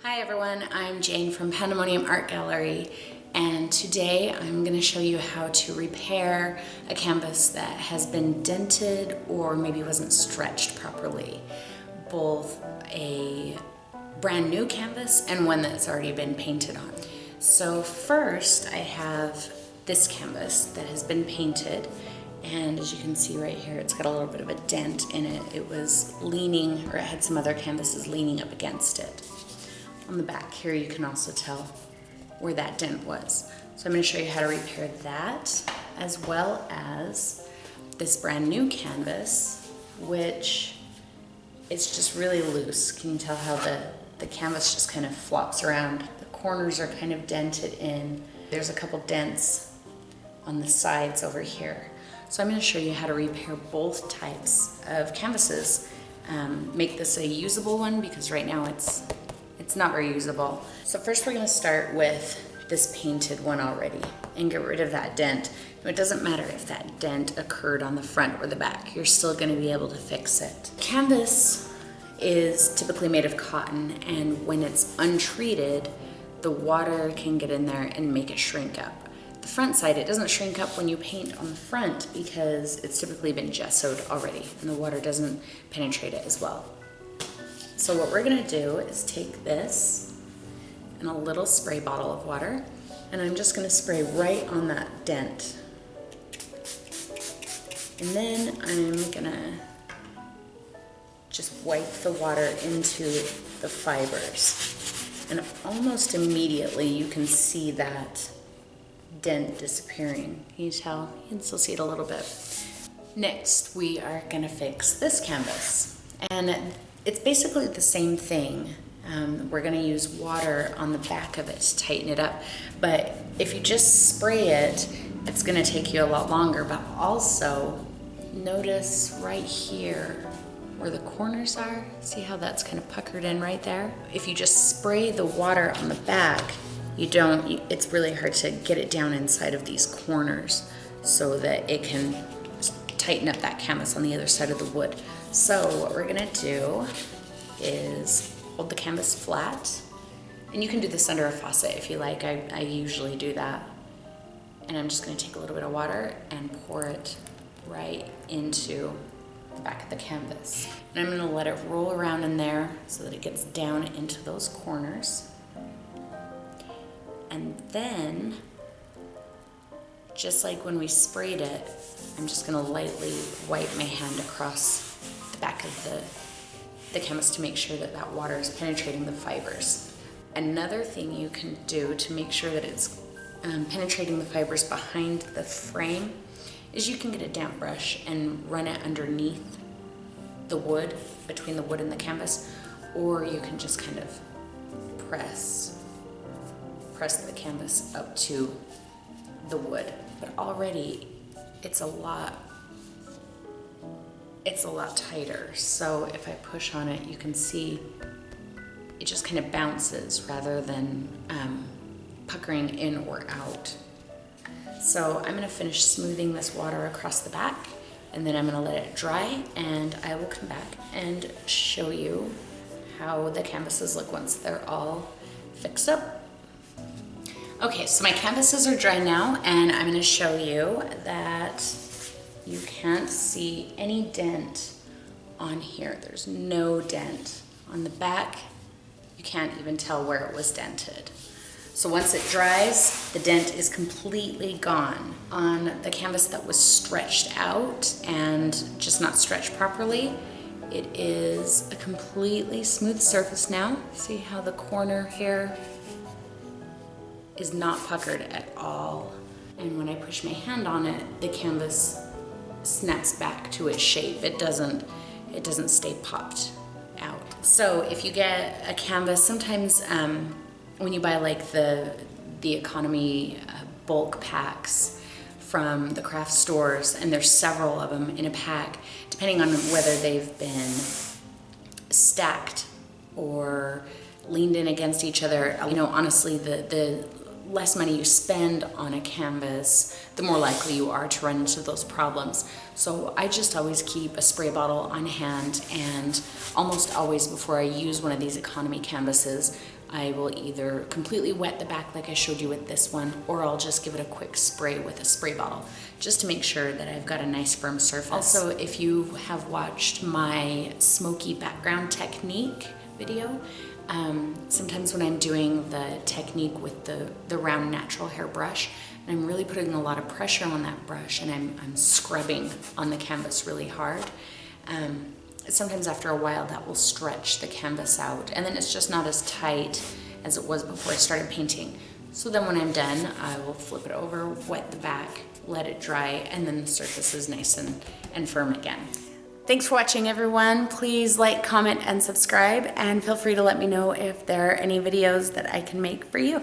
Hi everyone, I'm Jane from Pandemonium Art Gallery, and today I'm going to show you how to repair a canvas that has been dented or maybe wasn't stretched properly. Both a brand new canvas and one that's already been painted on. So first I have this canvas that has been painted, and as you can see right here, it's got a little bit of a dent in it. It was leaning, or it had some other canvases leaning up against it. On the back here, you can also tell where that dent was. So I'm going to show you how to repair that, as well as this brand new canvas, which is just really loose. Can you tell how the canvas just kind of flops around? The corners are kind of dented in. There's a couple dents on the sides over here. So I'm going to show you how to repair both types of canvases. Make this a usable one, because right now it's not very usable. So first we're going to start with this painted one already and get rid of that dent. Now, it doesn't matter if that dent occurred on the front or the back, you're still going to be able to fix it. Canvas is typically made of cotton, and when it's untreated, the water can get in there and make it shrink up. The front side, it doesn't shrink up when you paint on the front because it's typically been gessoed already and the water doesn't penetrate it as well. So what we're gonna do is take this and a little spray bottle of water, and I'm just gonna spray right on that dent. And then I'm gonna just wipe the water into the fibers. And almost immediately you can see that dent disappearing. Can you tell? You can still see it a little bit. Next, we are gonna fix this canvas. And it's basically the same thing. We're gonna use water on the back of it to tighten it up. But if you just spray it, it's gonna take you a lot longer. But also, notice right here where the corners are. See how that's kind of puckered in right there? If you just spray the water on the back, it's really hard to get it down inside of these corners so that it can tighten up that canvas on the other side of the wood. So what we're gonna do is hold the canvas flat, and you can do this under a faucet if you like. I usually do that. And I'm just gonna take a little bit of water and pour it right into the back of the canvas. And I'm gonna let it roll around in there so that it gets down into those corners. And then, just like when we sprayed it, I'm just gonna lightly wipe my hand across the back of the canvas to make sure that that water is penetrating the fibers. Another thing you can do to make sure that it's penetrating the fibers behind the frame is you can get a damp brush and run it underneath the wood, between the wood and the canvas, or you can just kind of press the canvas up to the wood. But already it's a lot tighter. So if I push on it, you can see it just kind of bounces rather than puckering in or out. So I'm gonna finish smoothing this water across the back, and then I'm gonna let it dry, and I will come back and show you how the canvases look once they're all fixed up. Okay, so my canvases are dry now, and I'm gonna show you that you can't see any dent on here. There's no dent. On the back, you can't even tell where it was dented. So once it dries, the dent is completely gone. On the canvas that was stretched out and just not stretched properly, it is a completely smooth surface now. See how the corner here is not puckered at all. And when I push my hand on it, the canvas snaps back to its shape. It doesn't stay popped out. So if you get a canvas, sometimes when you buy like the economy bulk packs from the craft stores, and there's several of them in a pack, depending on whether they've been stacked or leaned in against each other, you know, honestly, the less money you spend on a canvas, the more likely you are to run into those problems. So I just always keep a spray bottle on hand, and almost always before I use one of these economy canvases, I will either completely wet the back like I showed you with this one, or I'll just give it a quick spray with a spray bottle, just to make sure that I've got a nice firm surface. Also, if you have watched my smoky background technique video, sometimes when I'm doing the technique with the round natural hair brush, and I'm really putting a lot of pressure on that brush, and I'm scrubbing on the canvas really hard, sometimes after a while that will stretch the canvas out, and then it's just not as tight as it was before I started painting. So then when I'm done, I will flip it over, wet the back, let it dry, and then the surface is nice and firm again. Thanks for watching, everyone. Please like, comment, and subscribe, and feel free to let me know if there are any videos that I can make for you.